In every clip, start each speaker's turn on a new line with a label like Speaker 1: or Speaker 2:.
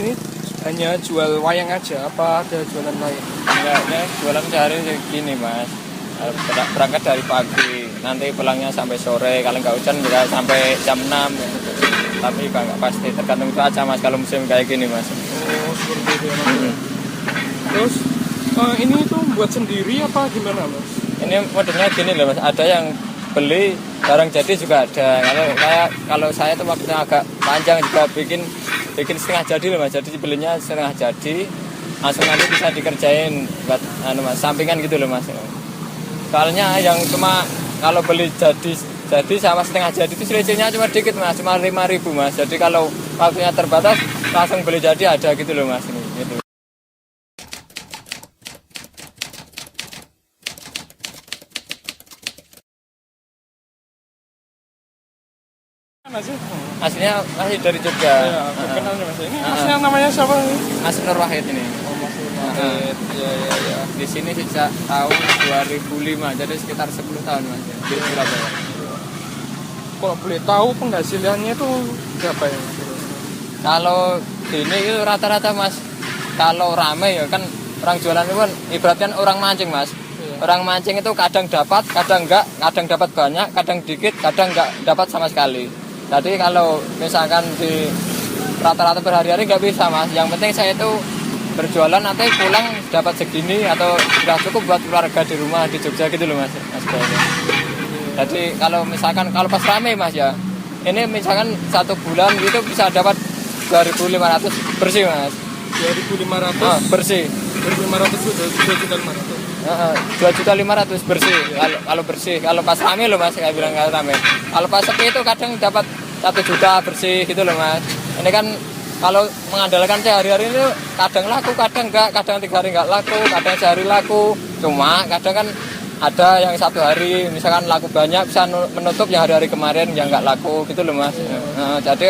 Speaker 1: ini hanya jual wayang aja, apa ada jualan lain?
Speaker 2: Enggaknya jualan sehari gini mas. Berangkat dari pagi, nanti pulangnya sampai sore. Kalau nggak hujan juga sampai jam 6 gitu. Tapi nggak pasti, tergantung cuaca mas kalau musim kayak gini mas.
Speaker 1: Oh seperti itu ya mas. Terus ini tuh buat sendiri apa gimana mas?
Speaker 2: Ini modelnya gini loh mas, ada yang beli barang jadi juga ada. Kalau saya tuh waktunya agak panjang juga bikin setengah jadi loh mas. Jadi belinya setengah jadi, langsung nanti bisa dikerjain buat mas, sampingan gitu loh mas. Soalnya yang cuma kalau beli jadi sama setengah jadi itu selisihnya cuma dikit mas, cuma 5.000 mas. Jadi kalau waktunya terbatas langsung beli jadi ada gitu loh mas ini. Gitu. Aslinya masih dari Jogja.
Speaker 1: Ya, kenal mas. Ini masnya namanya siapa?
Speaker 2: Mas Nur Wahid ini.
Speaker 1: Oh mas Nur Wahid. Ya.
Speaker 2: Di sini sejak tahun 2005, jadi sekitar 10 tahun mas di Surabaya.
Speaker 1: Kalau boleh tahu penghasilannya itu berapa ya mas?
Speaker 2: Kalau ini itu rata-rata mas, kalau rame ya kan orang jualan itu kan ibaratkan orang mancing mas.
Speaker 1: Iya.
Speaker 2: Orang mancing itu kadang dapat, kadang enggak, kadang dapat banyak, kadang dikit, kadang enggak dapat sama sekali. Jadi kalau misalkan di rata-rata berhari-hari nggak bisa mas. Yang penting saya itu berjualan nanti pulang dapat segini atau sudah cukup buat keluarga di rumah di Jogja gitu loh mas. Jadi kalau misalkan kalau pas rame mas ya, ini misalkan 1 bulan gitu bisa dapat 2.500 bersih mas.
Speaker 1: 2.500
Speaker 2: bersih.
Speaker 1: 2.500 itu
Speaker 2: 2.500.000 bersih. Kalau bersih, kalau pas rame loh mas, saya bilang kalau rame. Kalau pas sepi itu kadang dapat 1 juta bersih gitu loh mas. Ini kan kalau mengandalkan sehari-hari itu kadang laku, kadang enggak, kadang 3 hari enggak laku, kadang sehari laku. Cuma kadang kan ada yang 1 hari misalkan laku banyak bisa menutup yang hari-hari kemarin yang enggak laku gitu loh mas. Jadi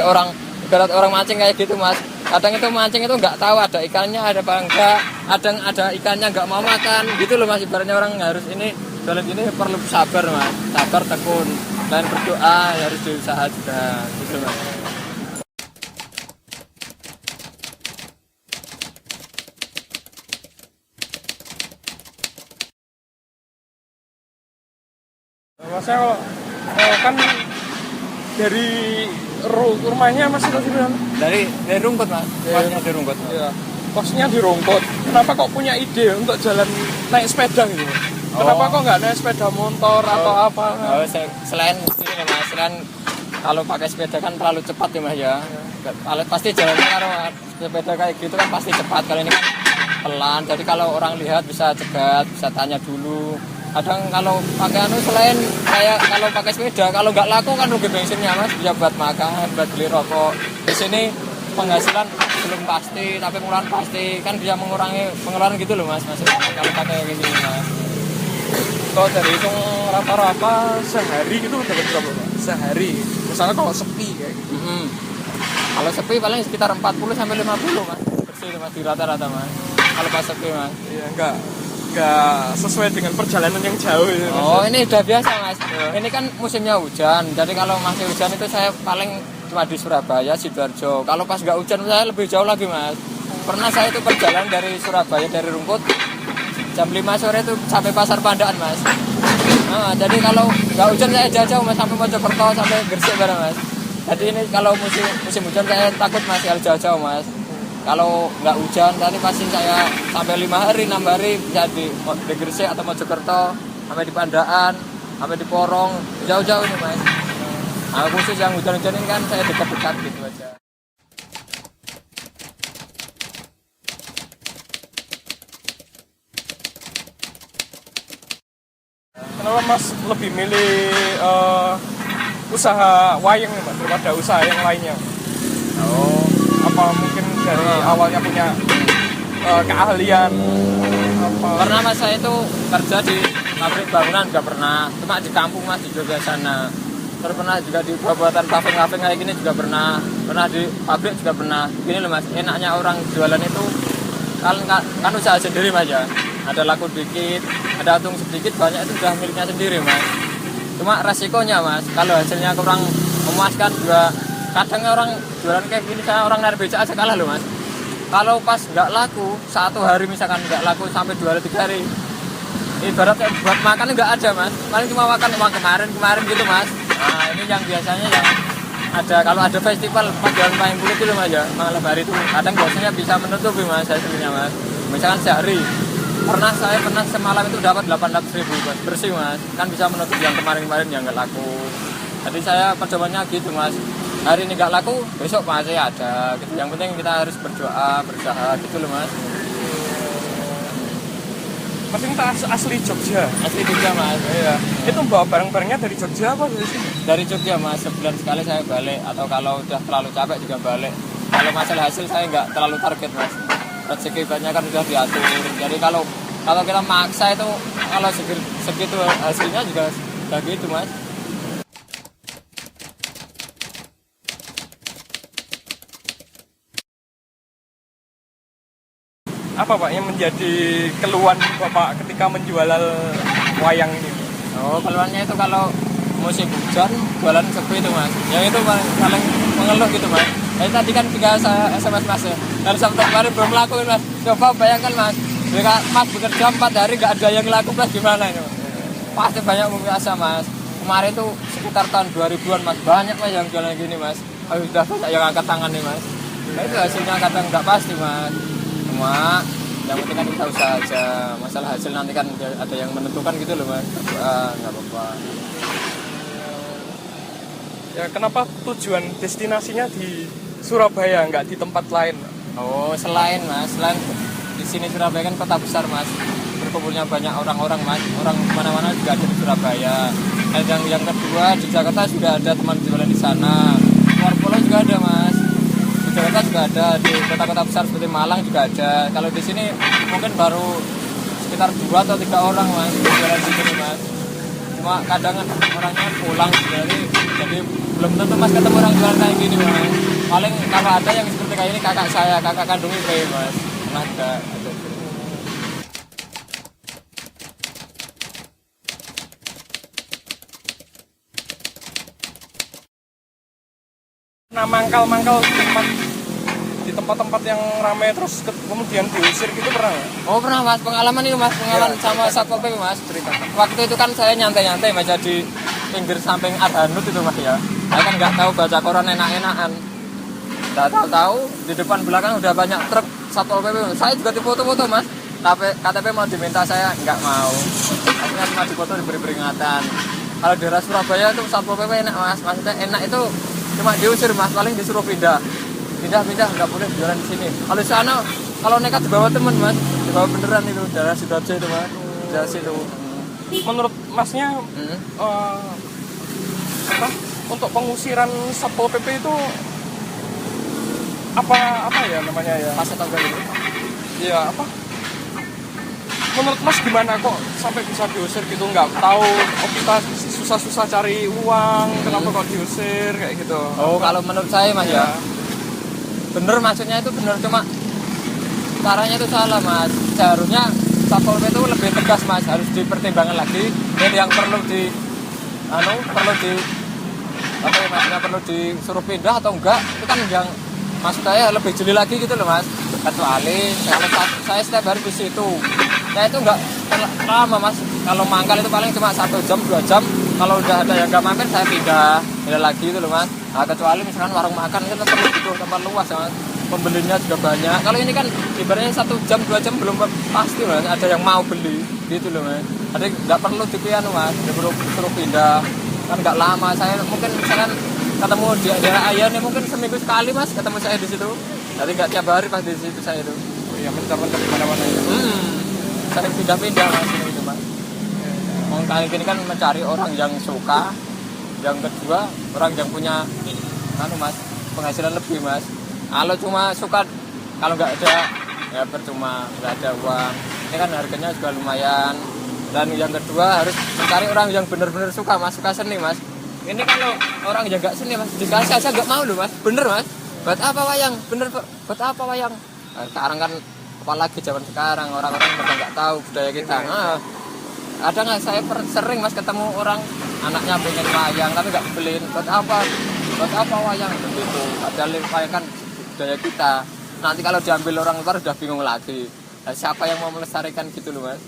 Speaker 2: ibarat orang mancing kayak gitu mas. Kadang itu mancing itu nggak tahu ada ikannya ada apa enggak, kadang ada ikannya nggak mau makan gitu loh mas. Ibaratnya orang harus ini jualan ini perlu sabar mas, sabar tekun dan berdoa, harus diusaha juga gitu mas.
Speaker 1: Masnya kalau kan dari rumahnya mas itu bilang
Speaker 2: Dari Rungkut mas, kosnya di Rungkut.
Speaker 1: Iya. Kosnya di Rungkut. Kenapa kok punya ide untuk jalan naik sepeda gitu? Kenapa kok nggak naik sepeda motor atau apa?
Speaker 2: Selain ini mas, selain kalau pakai sepeda kan terlalu cepat ya mas ya. Pasti jalannya kalau sepeda kayak gitu kan pasti cepat. Kalau ini kan pelan, jadi kalau orang lihat bisa cegat, bisa tanya dulu. Kadang kalau pakai selain kayak kalau pakai sepeda, kalau nggak laku kan rugi bensinnya mas, bisa buat makan, buat beli rokok. Di sini penghasilan belum pasti, tapi pengeluaran pasti, kan bisa mengurangi pengeluaran gitu loh mas, kalau pakai kayak gini mas.
Speaker 1: Kalau dari hitung rata-rata sehari gitu dapat berapa pak? Sehari, misalnya kalau sepi kayak gitu.
Speaker 2: Kalau sepi paling sekitar 40 sampai 50 mas, bersih mas di rata-rata mas. Kalau pas sepi mas.
Speaker 1: Iya enggak sesuai dengan perjalanan yang jauh ya, mas.
Speaker 2: Oh ini udah biasa mas. Ya. Ini kan musimnya hujan, jadi kalau masih hujan itu saya paling cuma di Surabaya, Sidoarjo. Kalau pas nggak hujan saya lebih jauh lagi mas. Pernah saya itu perjalanan dari Surabaya, dari Rungkut jam 5 sore itu sampai Pasar Pandaan mas. Jadi kalau nggak hujan saya jauh mas, sampai Mojokerto, sampai Gresik bareng mas. Jadi ini kalau musim hujan saya takut mas, harus jauh-jauh mas. Kalau nggak hujan tadi pasti saya sampai 5 hari 6 hari bisa di Gresik atau Mojokerto, sampai di Pandaan, sampai di Porong, jauh-jauh ini mas. Khusus yang hujan-hujan ini kan saya dekat-dekat gitu aja.
Speaker 1: Kenapa mas lebih milih usaha wayang mas daripada usaha yang lainnya? Apa mungkin dari awalnya punya keahlian apa?
Speaker 2: Pernah mas saya itu kerja di pabrik bangunan juga pernah, cuma di kampung mas di Jogja sana. Terus pernah juga di pembuatan paving kayak gini juga pernah di pabrik juga pernah. Gini loh mas, enaknya orang jualan itu kan usaha sendiri mas ya. Ada laku dikit, ada untung sedikit, banyak itu sudah miliknya sendiri mas. Cuma resikonya mas, kalau hasilnya kurang memuaskan juga. Kadang orang jualan kayak gini, saya orang narik becak aja kalah loh mas. kalau pas nggak laku 1 hari misalkan nggak laku sampai 2 hari 3 hari, ibaratnya buat makan nggak ada mas, paling cuma makan uang kemarin gitu mas. Nah ini yang biasanya yang ada kalau ada festival Jalan Payung Kulit itu mas ya, malam hari itu kadang biasanya bisa menutupi mas hasilnya mas. Misalkan sehari saya pernah semalam itu dapat 800.000 mas, bersih mas, kan bisa menutup yang kemarin yang nggak laku. Jadi saya percobanya gitu mas, hari ini nggak laku besok masih ada gitu. Yang penting kita harus berdoa berusaha gitu loh mas.
Speaker 1: Mas ini asli Jogja.
Speaker 2: Asli Jogja mas.
Speaker 1: Iya. Itu bawa barang-barangnya dari Jogja apa dari sini?
Speaker 2: Dari Jogja mas, sebulan sekali saya balik, atau kalau udah terlalu capek juga balik. Kalau masalah hasil saya nggak terlalu target mas, rezeki banyak kan udah diatur. Jadi kalau kita maksa itu kalau segitu hasilnya juga gitu mas.
Speaker 1: Apa Pak yang menjadi keluhan Bapak ketika menjual wayang ini?
Speaker 2: Oh, keluhannya itu kalau musim hujan jualan sepi itu mas. Yang itu paling mengeluh gitu mas. Tadi kan juga saya SMS mas ya. Dari Sabtu kemarin belum laku mas. Coba bayangkan mas, jika mas bekerja 4 hari nggak ada yang laku mas, gimana itu? Pasti banyak biasa mas. Kemarin itu sekitar tahun 2000-an mas, banyak mas yang jualan gini mas. Sudah banyak yang angkat tangan nih mas. Nah itu hasilnya kadang nggak pasti mas. Cuma yang penting kan kita usaha aja. Masalah hasil nanti kan ada yang menentukan gitu loh mas. Nggak apa-apa.
Speaker 1: Ya kenapa tujuan destinasinya di Surabaya nggak di tempat lain?
Speaker 2: Oh selain di sini Surabaya kan kota besar mas, berkumpulnya banyak orang-orang mas, orang mana-mana juga ada di Surabaya. Dan yang kedua di Jakarta sudah ada teman jualan di sana, luar pulau juga ada mas. Jakarta juga ada, di kota-kota besar seperti Malang juga ada. Kalau di sini mungkin baru sekitar 2 atau 3 orang mas jualan di sini mas. Cuma kadang orangnya pulang jadi belum tentu mas ketemu orang jualan kayak gini mas. Paling kalau ada yang seperti kayak ini kakak kandung itu mas. Ada.
Speaker 1: Nah mangkal di tempat-tempat yang ramai terus kemudian diusir gitu pernah nggak?
Speaker 2: Oh pernah mas, pengalaman itu mas, pengalaman
Speaker 1: Ya,
Speaker 2: sama Satpol PP mas. Ceritakan. Waktu itu kan saya nyantai-nyantai mas di pinggir samping Arhanut itu mas ya. Saya kan nggak tahu baca koran enak-enakan. Nggak tahu di depan belakang udah banyak truk Satpol PP. Saya juga dipoto-foto mas. Tapi KTP mau diminta saya nggak mau. Akhirnya cuma dipoto diberi peringatan. Kalau di daerah Surabaya itu Satpol PP enak mas, maksudnya enak itu cuma diusir mas, paling disuruh pindah nggak boleh jualan di sini. Kalau di sana kalau nekat dibawa temen mas, dibawa beneran itu daerah Sidoarjo itu mas, daerah situ.
Speaker 1: Menurut masnya apa untuk pengusiran Satpol PP itu apa ya namanya ya?
Speaker 2: Pas atau enggak gitu?
Speaker 1: Iya apa? Menurut mas gimana kok sampai bisa diusir gitu? Nggak tahu kita susah-susah cari uang, kenapa kok diusir kayak gitu?
Speaker 2: Oh kalau menurut saya mas ya, bener maksudnya itu bener, cuma caranya itu salah mas. Seharusnya Satpol PP itu lebih tegas mas, harus dipertimbangkan lagi. Dan yang perlu perlu disuruh pindah atau enggak itu kan yang maksud saya lebih jeli lagi gitu loh mas. Kecuali kalau saya setiap hari di situ, saya itu enggak lama mas. Kalau mangkal itu paling cuma 1 jam 2 jam. Kalau udah ada yang nggak mampir saya pindah lagi itu loh mas. Nah, kecuali misalkan warung makan itu perlu gitu, tempat luas ya mas. Pembelinya juga banyak. Kalau ini kan ibaratnya 1 jam 2 jam belum pasti mas ada yang mau beli gitu loh mas. Jadi nggak perlu dipianu mas, disuruh pindah kan nggak lama. Saya mungkin misalkan ketemu di daerah Ayan ini mungkin seminggu sekali mas ketemu saya di situ. Jadi nggak tiap hari pas di situ saya itu.
Speaker 1: Oh iya, mencar-mencar di mana-mana ya.
Speaker 2: Sering pindah-pindah mas itu mas. Kali ini kan mencari orang yang suka, yang kedua orang yang punya mas penghasilan lebih mas. Kalau cuma suka, kalau nggak ada ya percuma, nggak ada uang. Ini kan harganya juga lumayan. Dan yang kedua harus mencari orang yang benar-benar suka mas, suka seni mas. Ini kalau orang yang nggak seni mas, dikasih aja nggak mau loh mas, bener mas. Buat apa wayang? Bener buat apa wayang? Nah, sekarang kan apalagi zaman sekarang orang-orang pada nggak tahu budaya kita. Nah, ada nggak saya sering mas ketemu orang anaknya pengen wayang tapi nggak beliin. Buat apa wayang begitu? Padahal wayang kan budaya kita. nanti kalau diambil orang luar udah bingung lagi. Nah, siapa yang mau melestarikan gitu loh mas?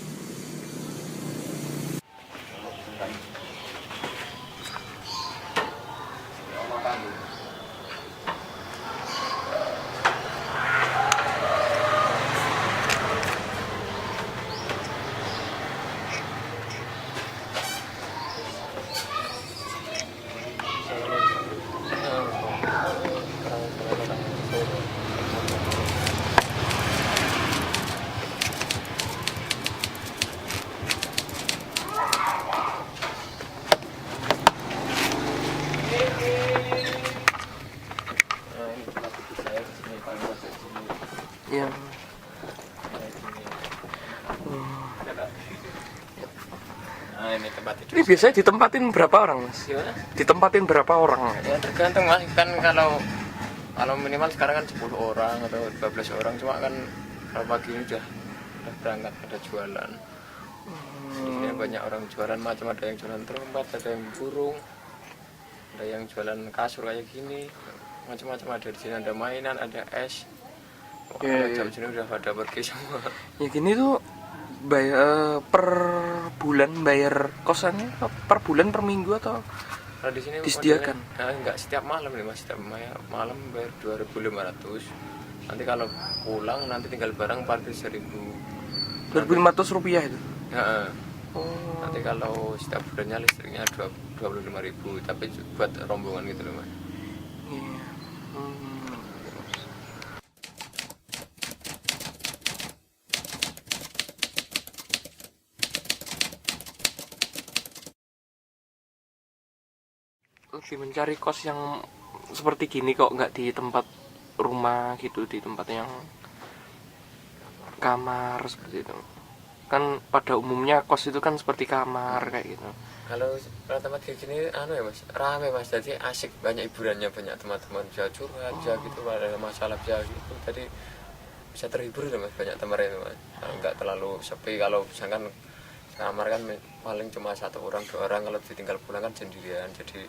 Speaker 1: Iya.
Speaker 2: Nah ini tempat tidur.
Speaker 1: Ini biasanya ditempatin berapa orang, Mas?
Speaker 2: Gimana?
Speaker 1: Ditempatin berapa orang?
Speaker 2: Ya tergantung mas, kan kalau minimal sekarang kan 10 orang atau 12 orang, cuma kan kalau pagi ini udah berangkat ada jualan. Di sini banyak orang jualan macam, ada yang jualan trompet, ada yang burung, ada yang jualan kasur kayak gini, macam-macam ada di sini, ada mainan, ada es.
Speaker 1: Iya,
Speaker 2: Jam
Speaker 1: iya.
Speaker 2: sini udah pada pergi semua.
Speaker 1: Ya gini tuh bayar per bulan bayar kosannya per bulan per minggu atau
Speaker 2: Kalau di sini
Speaker 1: disediakan?
Speaker 2: modelnya, enggak setiap malam nih mas, setiap malam bayar 2.500. Nanti kalau pulang nanti tinggal barang parkir 1.000.
Speaker 1: 2.500 rupiah itu?
Speaker 2: Ya,
Speaker 1: Oh.
Speaker 2: nanti kalau setiap bulannya listriknya 25.000, tapi buat rombongan gitu loh mas.
Speaker 1: Iya. Lebih mencari kos yang seperti gini kok, nggak di tempat rumah gitu, di tempat yang kamar seperti itu. Kan pada umumnya kos itu kan seperti kamar kayak gitu.
Speaker 2: Kalau tempat kayak gini anu ya mas, rame mas, jadi asik, banyak hiburannya, banyak teman-teman bisa curhat, bisa gitu, ada masalah bisa gitu, jadi bisa terhibur loh mas, banyak teman itu mas. Kalau nggak terlalu sepi, kalau misalkan kamar kan paling cuma 1 orang 2 orang, kalau ditinggal pulang kan sendirian, jadi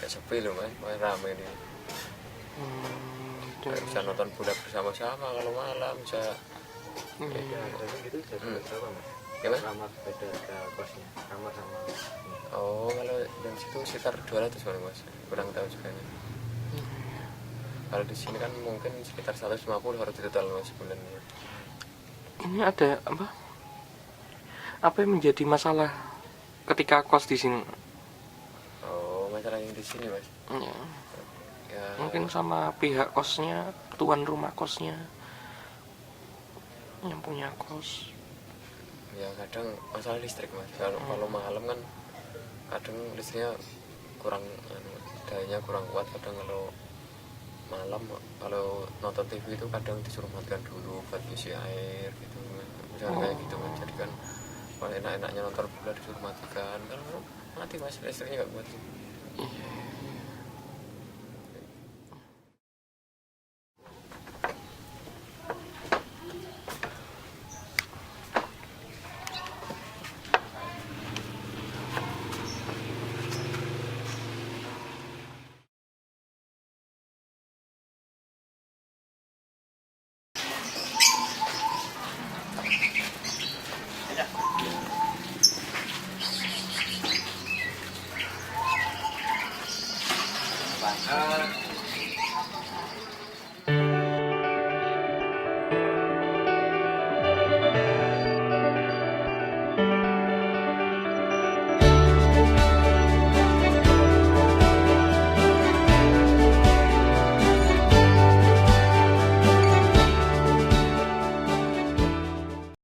Speaker 2: nggak sepi loh mas, rame ini. Kayak bisa nonton bola bersama-sama kalau malam, bisa
Speaker 3: Gitu jadi berapa mas?
Speaker 2: gimana?
Speaker 3: Kamar beda kosnya, kamar sama
Speaker 2: Oh kalau yang situ sekitar 200 mas, kurang tahu juga nih. Kalau di sini kan mungkin sekitar 150 harus total mas sebenarnya.
Speaker 1: Ini ada apa? Apa yang menjadi masalah ketika kos di sini?
Speaker 2: Oh masalah yang di sini mas.
Speaker 1: Ya,
Speaker 2: Ya,
Speaker 1: mungkin sama pihak kosnya, tuan rumah kosnya yang punya kos.
Speaker 2: ya kadang masalah listrik mas. Kalau malam kan kadang listriknya kurang, dayanya kurang kuat. Kadang kalau malam kalau nonton TV itu kadang disuruh matikan dulu buat isi air gitu, misalnya kayak gitu kan. Jadi kan kalau enak-enaknya nonton bola disuruh matikan, kalau mati mas listriknya nggak kuat.